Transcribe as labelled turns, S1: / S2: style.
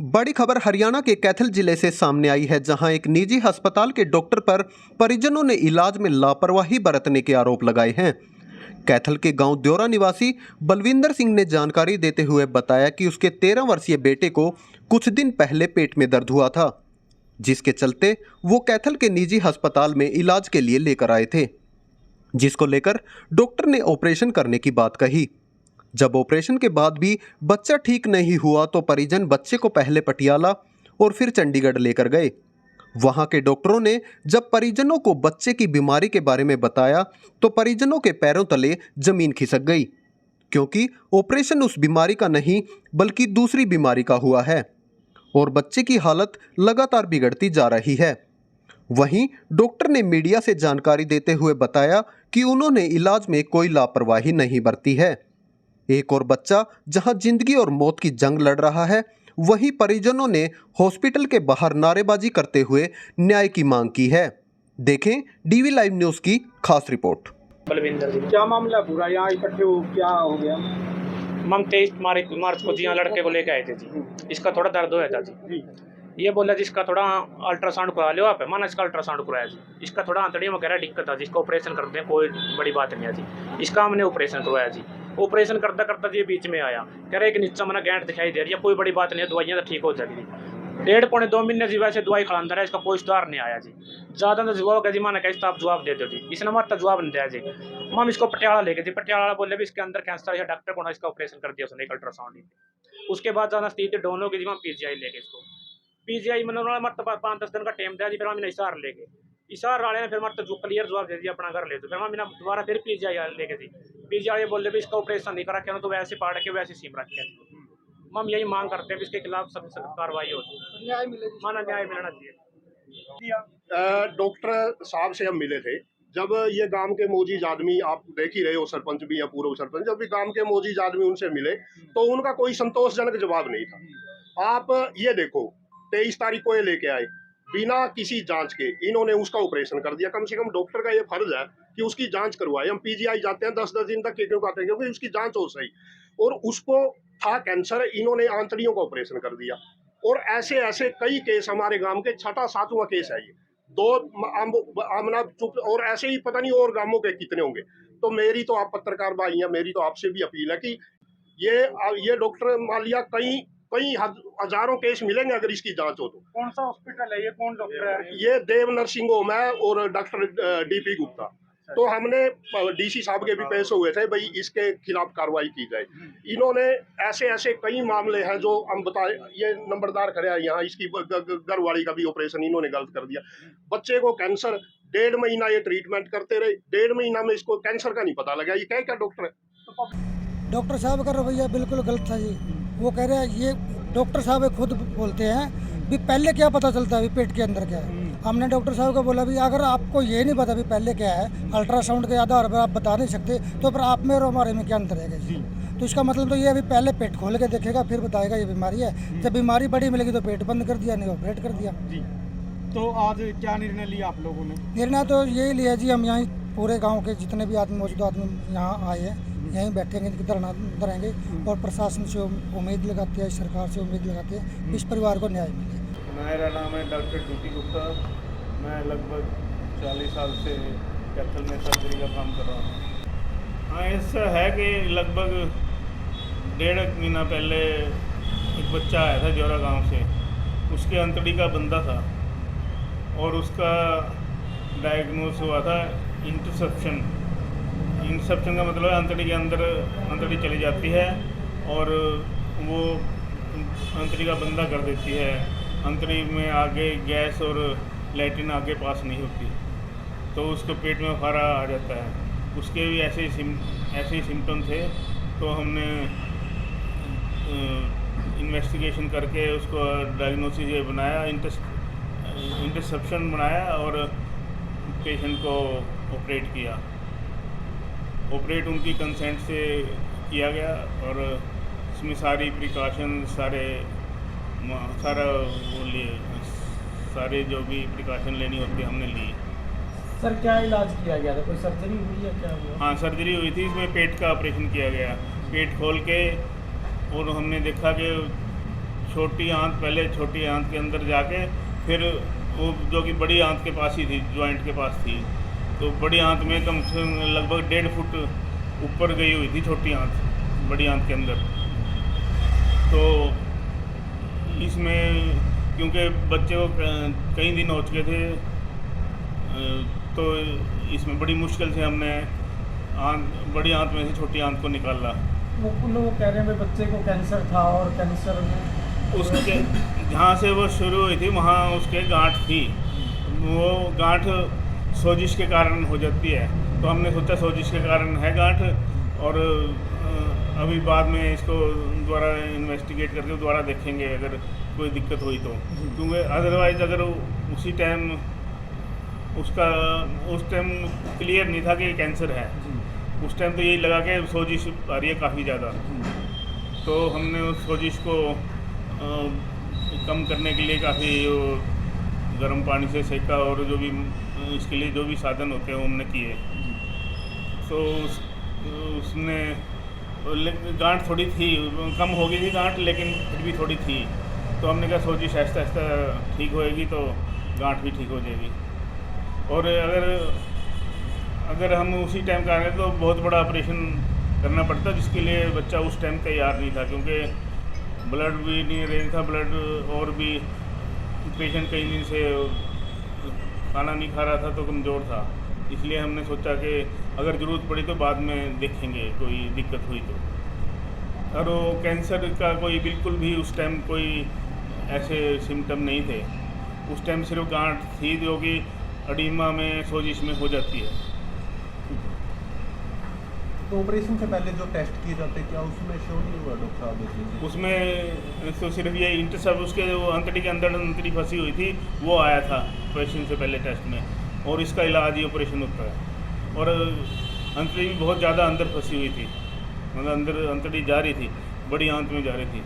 S1: बड़ी खबर हरियाणा के कैथल जिले से सामने आई है, जहां एक निजी अस्पताल के डॉक्टर पर परिजनों ने इलाज में लापरवाही बरतने के आरोप लगाए हैं। कैथल के गांव द्योरा निवासी बलविंदर सिंह ने जानकारी देते हुए बताया कि उसके 13 वर्षीय बेटे को कुछ दिन पहले पेट में दर्द हुआ था, जिसके चलते वो कैथल के निजी अस्पताल में इलाज के लिए लेकर आए थे, जिसको लेकर डॉक्टर ने ऑपरेशन करने की बात कही। जब ऑपरेशन के बाद भी बच्चा ठीक नहीं हुआ तो परिजन बच्चे को पहले पटियाला और फिर चंडीगढ़ लेकर गए। वहां के डॉक्टरों ने जब परिजनों को बच्चे की बीमारी के बारे में बताया तो परिजनों के पैरों तले जमीन खिसक गई, क्योंकि ऑपरेशन उस बीमारी का नहीं बल्कि दूसरी बीमारी का हुआ है और बच्चे की हालत लगातार बिगड़ती जा रही है। वहीं डॉक्टर ने मीडिया से जानकारी देते हुए बताया कि उन्होंने इलाज में कोई लापरवाही नहीं बरती है। एक और बच्चा जहां जिंदगी और मौत की जंग लड़ रहा है, वहीं परिजनों ने हॉस्पिटल के बाहर नारेबाजी करते हुए न्याय की मांग की है। देखें डीवी लाइव न्यूज़ की खास रिपोर्ट।
S2: बलविंदर जी,
S3: क्या मामला पूरा यहाँ इकट्ठे हो क्या हो गया?
S2: हम 23 मार्च को जी यहाँ लड़के को लेके आए थे जी। इसका थोड़ा दर्द हुआ था जी। ये बोला जी इसका थोड़ा अल्ट्रासाउंड करा लो आप। माना इसका अल्ट्रासाउंड कराया जी। इसका थोड़ा आंतड़ी वगैरह दिक्कत था, जिसका ऑपरेशन करते हैं, कोई बड़ी बात नहीं है जी। इसका हमने ऑपरेशन करवाया जी। ऑपरेशन करता करता जी बीच में आया, कह रहे कि नीचे मैंने गैंट दिखाई दे रही है, कोई बड़ी बात नहीं है, दवाइयाँ तो ठीक हो जाएगी। 1.5-2 महीने जी वैसे दवाई खिलाता रहा, इसका कोई सुधार नहीं आया जी। ज़्यादा तो जवाब जी मैंने कहा आप जवाब दे दो जी। इसने हमारा जवाब नहीं दिया जी। हम इसको पटियाला लेके जी, पटियाला बोले भी इसके अंदर कैंसर है, डॉक्टर को ना इसका ऑपरेशन कर दिया उसने एक अल्ट्रासाउंड। उसके बाद ज़्यादा स्थिति डाउन हो गई जी, हम PGI लेके इसको PGI मैंने उन्होंने 5-10 दिन का टाइम दिया जी। फिर हम इशार लेके इशार वाले ने फिर मतलब जो क्लियर जवाब दे दिया अपना घर ले। तो फिर हम दोबारा फिर PGI लेके जी। PGI बोले भी इसका ऑपरेशन नहीं करा, तो वैसे पाड़ के वैसे सीम रखे। हम यही मांग करते हैं कि इसके खिलाफ सख्त कार्रवाई हो,
S3: न्याय मिले,
S2: माना न्याय मिलना चाहिए।
S4: डॉक्टर साहब से हम मिले थे जब ये गांव के मौजूद आदमी, आप देख ही रहे हो, सरपंच भी या पूर्व सरपंच, जब भी गांव के मौजूद आदमी उनसे मिले तो उनका कोई संतोषजनक जवाब नहीं था। आप ये देखो 23 तारीख को ये लेके आए बिना किसी जांच के, इन्होंने उसका ऑपरेशन कर दिया। कम से कम डॉक्टर का ये फर्ज है कि उसकी जांच करवाए। हम PGI जाते हैं 10-10 दिन तक क्यों आते हैं, क्योंकि उसकी जांच हो सही। और उसको था कैंसर, इन्होंने आंतड़ियों का ऑपरेशन कर दिया। और ऐसे ऐसे कई केस हमारे गांव के 6वां केस है ये। 2 आमना चुप, और ऐसे ही पता नहीं और गांवों के कितने होंगे। तो मेरी तो आप पत्रकार भाई हैं, मेरी तो आपसे भी अपील है कि ये डॉक्टर मान लिया कई हजारों केस मिलेंगे अगर इसकी जांच हो तो।
S3: कौन सा हॉस्पिटल है ये, कौन डॉक्टर है?
S4: ये देव नर्सिंग होम है और डॉक्टर DP गुप्ता। तो हमने DC साहब के भी पेश हुए थे, भाई इसके खिलाफ कार्रवाई की जाए। इन्होंने ऐसे कई मामले हैं जो हम बताए। ये नंबरदार खड़े हैं यहाँ, इसकी घर वाली का भी ऑपरेशन इन्होंने गलत कर दिया। बच्चे को कैंसर 1.5 महीना ये ट्रीटमेंट करते रहे, 1.5 महीना में इसको कैंसर का नहीं पता लगा। ये क्या डॉक्टर है?
S5: डॉक्टर साहब का रवैया बिल्कुल गलत था जी। वो कह रहे हैं, ये डॉक्टर साहब खुद बोलते हैं भी पहले क्या पता चलता है भी पेट के अंदर क्या है। हमने डॉक्टर साहब को बोला भी अगर आपको ये नहीं पता भी पहले क्या है, अल्ट्रासाउंड के आधार पर आप बता नहीं सकते, तो फिर आप में और हमारे में क्या अंतर है जी? तो इसका मतलब तो ये अभी पहले पेट खोल के देखेगा फिर बताएगा ये बीमारी है। जब बीमारी बड़ी मिलेगी तो पेट बंद कर दिया, नहीं ऑपरेट कर दिया जी।
S3: तो आज क्या निर्णय लिया आप लोगों ने?
S5: निर्णय तो यही लिया जी, हम यहाँ पूरे गाँव के जितने भी आदमी मौजूद आदमी यहाँ आए हैं, यहीं बैठेंगे, धरना धरेंगे और प्रशासन से उम्मीद लगाते हैं, सरकार से उम्मीद लगाते हैं इस परिवार को न्याय मिले।
S6: मेरा नाम है डॉक्टर DP गुप्ता। मैं लगभग 40 साल से कैथल में सर्जरी का काम कर रहा हूँ। हाँ, ऐसा है कि लगभग 1.5 महीना पहले एक बच्चा आया था जोरा गांव से। उसके आंतड़ी का बंदा था और उसका डायग्नोस हुआ था इंटरसेप्शन का मतलब आंतड़ी के अंदर आंतड़ी चली जाती है और वो आंतड़ी का बंदा कर देती है। आंतड़ी में आगे गैस और लैट्रिन आगे पास नहीं होती, तो उसके पेट में फारा आ जाता है। उसके भी ऐसे ही सिम्टम थे। तो हमने इन्वेस्टिगेशन करके उसको डायग्नोसिस ये बनाया, इंटरसेप्शन बनाया और पेशेंट को ऑपरेट किया। ऑपरेट उनकी कंसेंट से किया गया और इसमें सारी प्रिकॉशन सारे जो भी प्रिकॉशन लेनी होती है हमने ली।
S3: सर क्या इलाज किया गया था? कोई सर्जरी हुई है क्या हुआ?
S6: हाँ, सर्जरी हुई थी। इसमें पेट का ऑपरेशन किया गया, पेट खोल के, और हमने देखा कि छोटी आंत, पहले छोटी आंत के अंदर जाके फिर वो जो कि बड़ी आंत के पास ही थी, जॉइंट के पास थी, तो बड़ी आंत में कम से कम लगभग 1.5 फुट ऊपर गई हुई थी छोटी आंत, बड़ी आंत के अंदर। तो इसमें क्योंकि बच्चे को कई दिन हो चुके थे, तो इसमें बड़ी मुश्किल से हमने बड़ी आंत में से छोटी आंत को निकाला।
S3: वो लोग कह रहे हैं भाई बच्चे को कैंसर था और कैंसर में
S6: उसके जहाँ से वो शुरू हुई थी वहाँ उसके गांठ थी, वो गांठ सोजिश के कारण हो जाती है, तो हमने सोचा सोजिश के कारण है गांठ, और अभी बाद में इसको दोबारा इन्वेस्टिगेट करके दोबारा देखेंगे अगर कोई दिक्कत हुई तो, क्योंकि अदरवाइज़ अगर उसी टाइम उस टाइम क्लियर नहीं था कि कैंसर है, उस टाइम तो यही लगा कि सोजिश आ रही है काफ़ी ज़्यादा, तो हमने उस सोजिश को कम करने के लिए काफ़ी गर्म पानी से सेका, और जो भी इसके लिए जो भी साधन होते हैं वो हमने किए। तो उसने गांठ थोड़ी थी, कम हो गई थी गांठ, लेकिन फिर भी थोड़ी थी, तो हमने कहा सोजिश आहिस्ता आहिस्ता ठीक होएगी तो गांठ भी ठीक हो जाएगी। और अगर हम उसी टाइम का आए तो बहुत बड़ा ऑपरेशन करना पड़ता, जिसके लिए बच्चा उस टाइम तैयार नहीं था, क्योंकि ब्लड भी नहीं रेंज था, ब्लड, और भी पेशेंट कई दिन से खाना नहीं खा रहा था तो कमज़ोर था, इसलिए हमने सोचा कि अगर ज़रूरत पड़ी तो बाद में देखेंगे कोई दिक्कत हुई तो। और वो कैंसर का कोई बिल्कुल भी उस टाइम कोई ऐसे सिम्टम नहीं थे, उस टाइम सिर्फ गांठ थी जो कि एडिमा में, सोजिश में हो जाती है।
S1: तो ऑपरेशन से पहले जो टेस्ट किए जाते क्या उसमें शो नहीं हुआ डॉक्टर साहब?
S6: उसमें तो सिर्फ ये इंटरसेप्ट, उसके जो अंतड़ी के अंदर अंतड़ी फंसी हुई थी वो आया था ऑपरेशन से पहले टेस्ट में, और इसका इलाज ही ऑपरेशन होता है। और अंतड़ी भी बहुत ज़्यादा अंदर फंसी हुई थी, मतलब अंदर अंतड़ी जा रही थी, बड़ी आंत में जा रही थी।